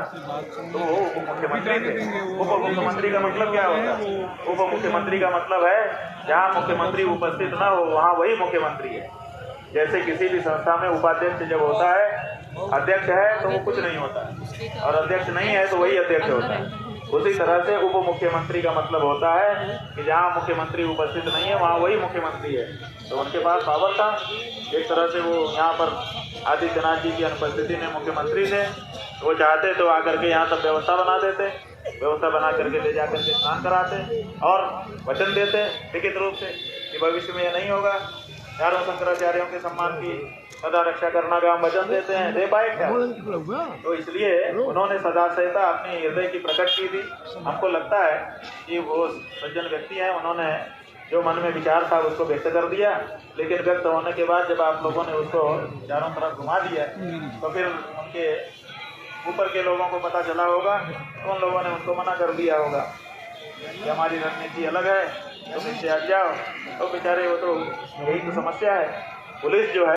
तो वो उप मुख्यमंत्री थे। उप मुख्यमंत्री का मतलब क्या होता है? उप मुख्यमंत्री का मतलब है जहाँ मुख्यमंत्री उपस्थित ना हो वहाँ वही मुख्यमंत्री है। जैसे किसी भी संस्था में उपाध्यक्ष जब होता है, अध्यक्ष है तो वो कुछ नहीं होता है, और अध्यक्ष नहीं है तो वही अध्यक्ष होता है। उसी तरह से उप मुख्यमंत्री का मतलब होता है कि जहाँ मुख्यमंत्री उपस्थित नहीं है वहाँ वही मुख्यमंत्री है। तो उनके पास पावर था। एक तरह से वो यहाँ पर आदित्यनाथ जी की अनुपस्थिति में मुख्यमंत्री थे। वो चाहते तो आकर के यहाँ सब व्यवस्था बना देते, व्यवस्था बना करके ले जाकर के स्नान कराते और वचन देते लिखित रूप से कि भविष्य में यह नहीं होगा। चारों शंकराचार्यों के सम्मान की सदा रक्षा करना का हम वचन देते हैं, दे पाए क्या? तो इसलिए उन्होंने सदाशयता अपनी हृदय की प्रकट की थी। हमको लगता है कि वो सज्जन व्यक्ति हैं, उन्होंने जो मन में विचार था उसको व्यक्त कर दिया, लेकिन व्यक्त होने के बाद जब आप लोगों ने उसको चारों तरफ घुमा दिया तो फिर उनके ऊपर के लोगों को पता चला होगा तो उन लोगों ने उनको मना कर दिया होगा कि हमारी रणनीति अलग है, तुम इससे हट जाओ। तो बेचारे वो तो यही तो समस्या है। पुलिस जो है